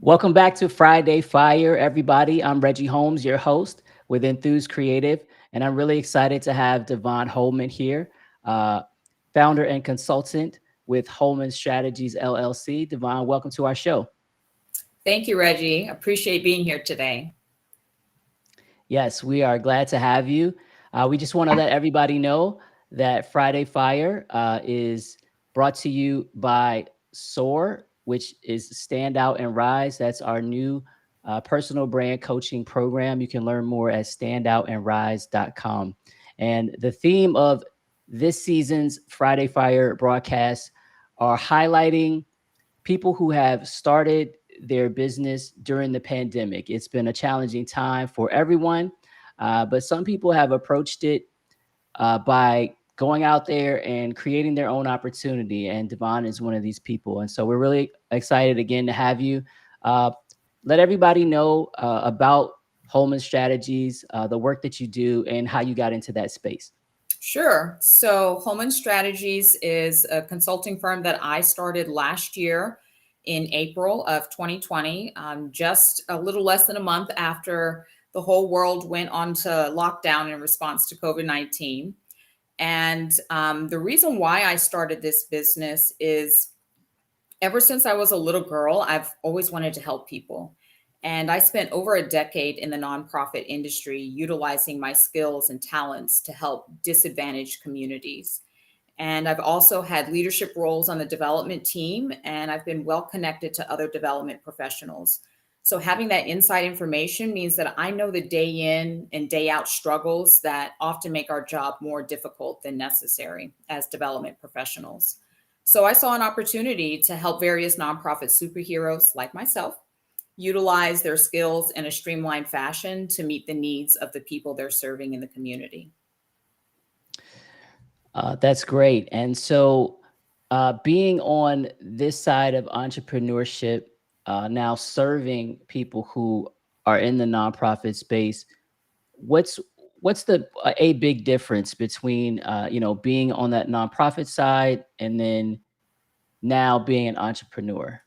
Welcome back to Friday Fire, everybody. I'm Reggie Holmes, your host with Enthuse Creative, and I'm really excited to have Devon Holman here, uh, founder and consultant with Holman Strategies LLC. Devon, welcome to our show. Thank you, Reggie. Appreciate being here today. Yes, we are glad to have you. We just want to let everybody know that Friday Fire is brought to you by SOAR, which is Stand Out and Rise. That's our new personal brand coaching program. You can learn more at standoutandrise.com. And the theme of this season's Friday Fire broadcast are highlighting people who have started their business during the pandemic. It's been a challenging time for everyone, but some people have approached it by going out there and creating their own opportunity. And Devon is one of these people. And so we're really excited again to have you. Uh, Let everybody know about Holman Strategies, the work that you do, and how you got into that space. Sure. So, Holman Strategies is a consulting firm that I started last year in April of 2020, just a little less than a month after the whole world went on to lockdown in response to COVID-19. And the reason why I started this business is ever since I was a little girl, I've always wanted to help people. And I spent over a decade in the nonprofit industry utilizing my skills and talents to help disadvantaged communities. And I've also had leadership roles on the development team, and I've been well connected to other development professionals. So, having that inside information means that I know the day in and day out struggles that often make our job more difficult than necessary as development professionals. So, I saw an opportunity to help various nonprofit superheroes like myself utilize their skills in a streamlined fashion to meet the needs of the people they're serving in the community. That's great. And so, being on this side of entrepreneurship, now serving people who are in the nonprofit space, what's what's the a big difference between being on that nonprofit side and then now being an entrepreneur?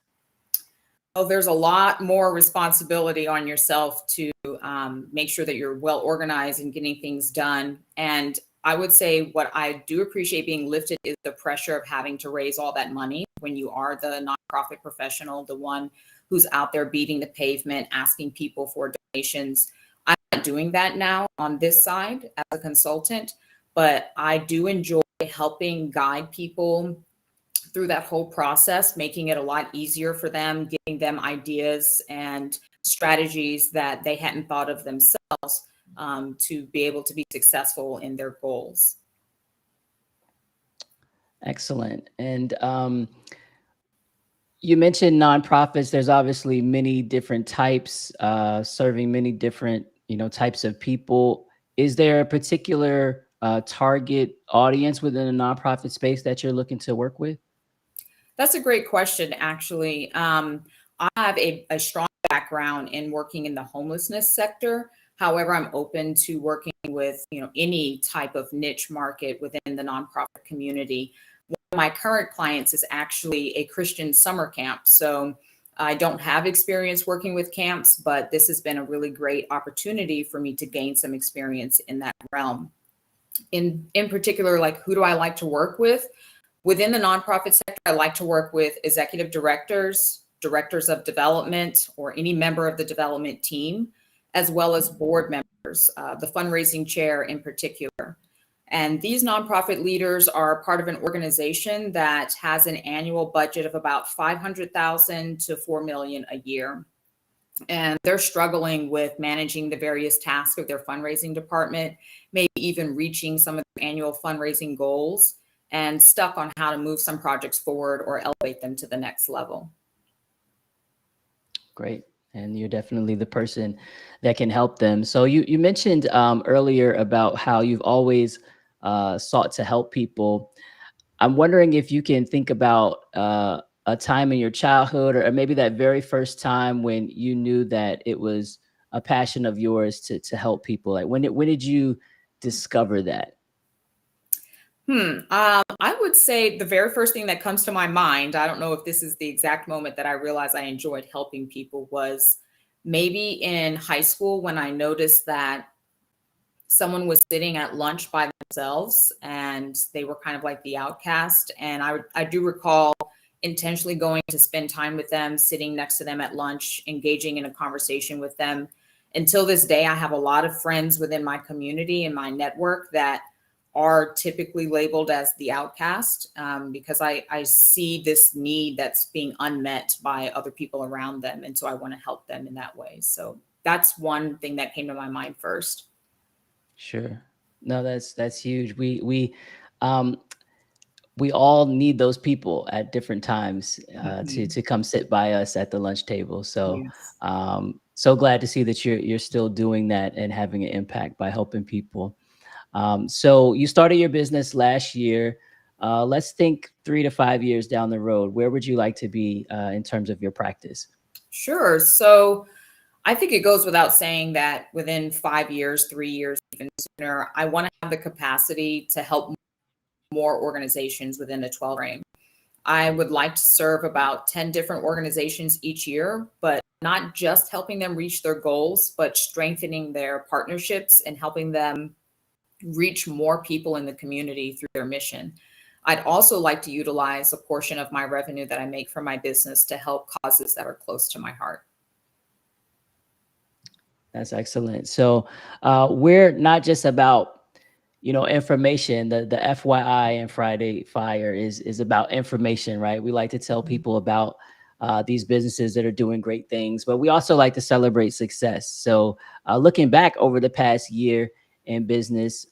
Oh, there's a lot more responsibility on yourself to make sure that you're well organized and getting things done. And I would say what I do appreciate being lifted is the pressure of having to raise all that money when you are the nonprofit professional, the one who's out there beating the pavement, asking people for donations. I'm not doing that now on this side as a consultant, but I do enjoy helping guide people through that whole process, making it a lot easier for them, giving them ideas and strategies that they hadn't thought of themselves, to be able to be successful in their goals. Excellent. And you mentioned nonprofits. There's obviously many different types, serving many different types of people. Is there a particular target audience within the nonprofit space that you're looking to work with? That's a great question, actually. I have a strong background in working in the homelessness sector. However, I'm open to working with any type of niche market within the nonprofit community. One of my current clients is actually a Christian summer camp. So I don't have experience working with camps, but this has been a really great opportunity for me to gain some experience in that realm. In particular, like, who do I like to work with? Within the nonprofit sector, I like to work with executive directors, directors of development, or any member of the development team, as well as board members, the fundraising chair in particular. And these nonprofit leaders are part of an organization that has an annual budget of about 500,000 to 4 million a year. And they're struggling with managing the various tasks of their fundraising department, maybe even reaching some of their annual fundraising goals, and stuck on how to move some projects forward or elevate them to the next level. Great. And you're definitely the person that can help them. So you mentioned earlier about how you've always sought to help people. I'm wondering if you can think about a time in your childhood, or maybe that very first time when you knew that it was a passion of yours to help people. Like when did you discover that? I would say the very first thing that comes to my mind, I don't know if this is the exact moment that I realized I enjoyed helping people, was maybe in high school when I noticed that someone was sitting at lunch by themselves and they were kind of like the outcast. And I do recall intentionally going to spend time with them, sitting next to them at lunch, engaging in a conversation with them. Until this day, I have a lot of friends within my community and my network that are typically labeled as the outcast, because I see this need that's being unmet by other people around them. And so I want to help them in that way. So that's one thing that came to my mind first. Sure. No, that's huge. Um we all need those people at different times Mhm. to come sit by us at the lunch table. So Yes. so glad to see that you're still doing that and having an impact by helping people. So you started your business last year. Let's think 3 to 5 years down the road. Where would you like to be in terms of your practice? Sure. So I think it goes without saying that within 5 years, 3 years, even sooner, I want to have the capacity to help more organizations within a 12 frame. I would like to serve about 10 different organizations each year, but not just helping them reach their goals, but strengthening their partnerships and helping them reach more people in the community through their mission. I'd also like to utilize a portion of my revenue that I make from my business to help causes that are close to my heart. That's excellent. So we're not just about information. The FYI and Friday Fire is about information, right? We like to tell people about these businesses that are doing great things, but we also like to celebrate success. So looking back over the past year in business,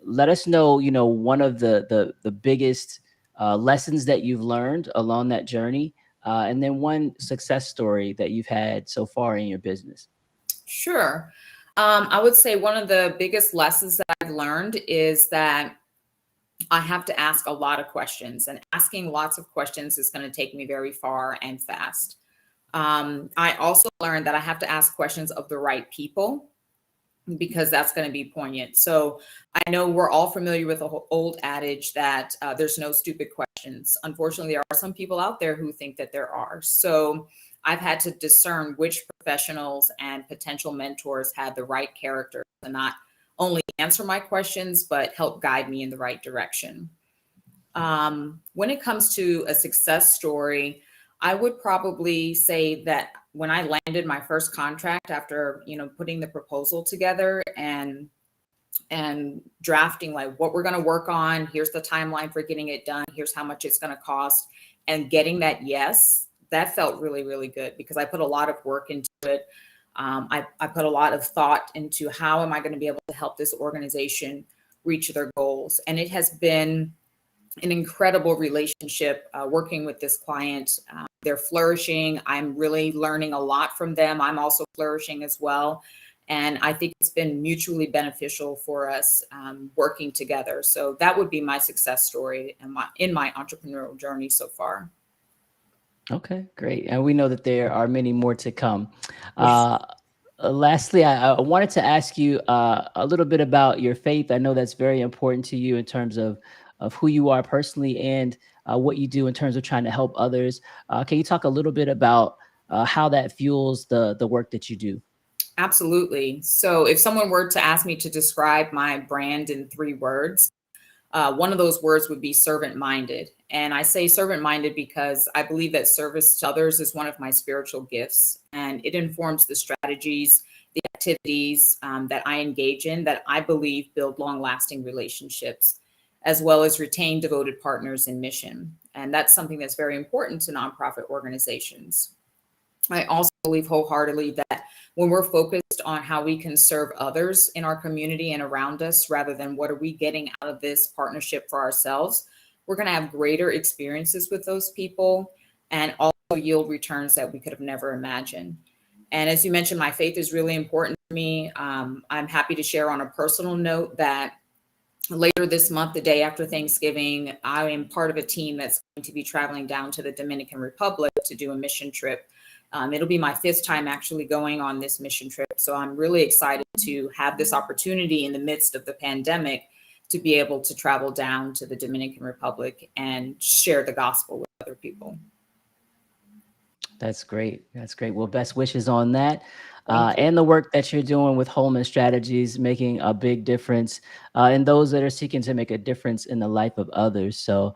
let us know, one of the biggest lessons that you've learned along that journey, and then one success story that you've had so far in your business. Sure. I would say one of the biggest lessons that I've learned is that I have to ask a lot of questions, and asking lots of questions is going to take me very far and fast. I also learned that I have to ask questions of the right people because that's going to be poignant. So I know we're all familiar with the whole old adage that there's no stupid questions. Unfortunately, there are some people out there who think that there are. So I've had to discern which professionals and potential mentors had the right character to not only answer my questions, but help guide me in the right direction. When it comes to a success story, I would probably say that when I landed my first contract after, putting the proposal together and drafting like what we're going to work on, here's the timeline for getting it done, here's how much it's going to cost, and getting that yes, that felt really, really good because I put a lot of work into it. I put a lot of thought into how am I going to be able to help this organization reach their goals. And it has been an incredible relationship working with this client. They're flourishing. I'm really learning a lot from them. I'm also flourishing as well. And I think it's been mutually beneficial for us working together. So that would be my success story in my entrepreneurial journey so far. Okay, great. And we know that there are many more to come. Yes. Uh, Lastly, I wanted to ask you a little bit about your faith. I know that's very important to you in terms of who you are personally and what you do in terms of trying to help others. Can you talk a little bit about how that fuels the work that you do? Absolutely. So if someone were to ask me to describe my brand in 3 words, one of those words would be servant minded. And I say servant minded because I believe that service to others is one of my spiritual gifts, and it informs the strategies, the activities that I engage in that I believe build long lasting relationships, as well as retain devoted partners in mission. And that's something that's very important to nonprofit organizations. I also believe wholeheartedly that when we're focused on how we can serve others in our community and around us, rather than what are we getting out of this partnership for ourselves, we're going to have greater experiences with those people and also yield returns that we could have never imagined. And as you mentioned, my faith is really important to me. I'm happy to share on a personal note that later this month, the day after Thanksgiving, I am part of a team that's going to be traveling down to the Dominican Republic to do a mission trip. It'll be my 5th time actually going on this mission trip. So I'm really excited to have this opportunity in the midst of the pandemic to be able to travel down to the Dominican Republic and share the gospel with other people. That's great. That's great. Well, best wishes on that. Thank you. And the work that you're doing with Holman Strategies, making a big difference in those that are seeking to make a difference in the life of others. So,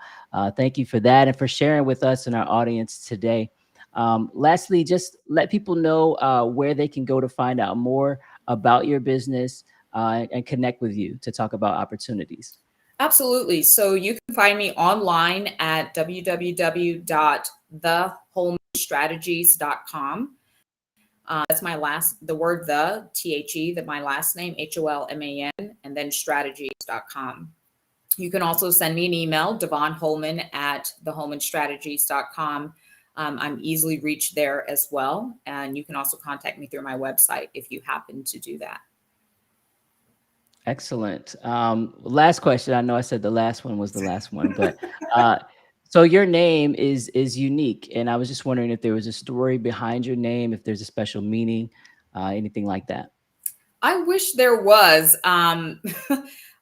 thank you for that and for sharing with us and our audience today. Lastly, just let people know where they can go to find out more about your business and connect with you to talk about opportunities. Absolutely. So you can find me online at www.theholmanstrategies.com. That's my last, the word the, THE, that my last name, HOLMAN, and then strategies.com. You can also send me an email, Devon Holman at theholmanstrategies.com. I'm easily reached there as well. And you can also contact me through my website if you happen to do that. Excellent. Last question. I know I said the last one was the last one, but uh, so your name is unique, and I was just wondering if there was a story behind your name, if there's a special meaning, anything like that. I wish there was.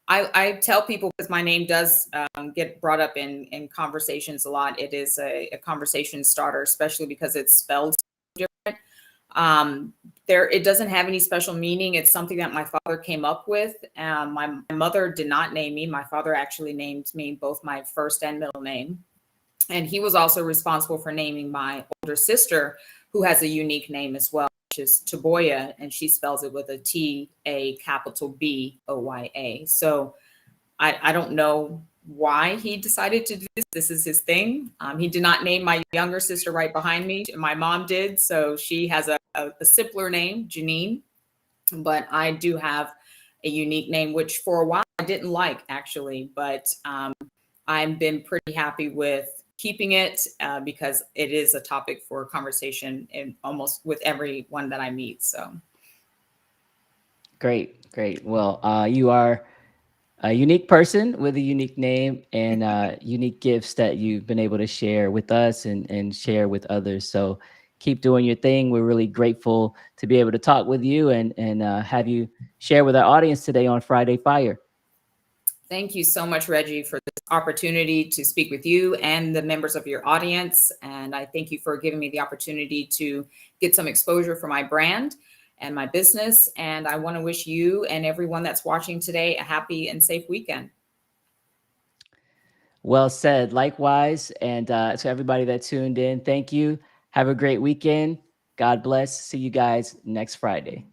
I tell people, because my name does get brought up in conversations a lot. It is a conversation starter, especially because it's spelled so different. There, it doesn't have any special meaning. It's something that my father came up with. My mother did not name me. My father actually named me both my first and middle name, and he was also responsible for naming my older sister, who has a unique name as well, which is Taboya, and she spells it with a T, a capital B, O, Y, A. So I don't know why he decided to do this. This is his thing. He did not name my younger sister right behind me. My mom did. So she has a simpler name, Janine. But I do have a unique name, which for a while I didn't like actually. But I've been pretty happy with keeping it because it is a topic for conversation in almost with everyone that I meet. So Great, great. Well, you are a unique person with a unique name and unique gifts that you've been able to share with us and share with others. So keep doing your thing. We're really grateful to be able to talk with you and have you share with our audience today on Friday Fire. thank you so much, Reggie, for this opportunity to speak with you and the members of your audience. And I thank you for giving me the opportunity to get some exposure for my brand and my business. And I want to wish you and everyone that's watching today a happy and safe weekend. Well said. Likewise. And to everybody that tuned in, thank you. Have a great weekend. God bless. See you guys next Friday.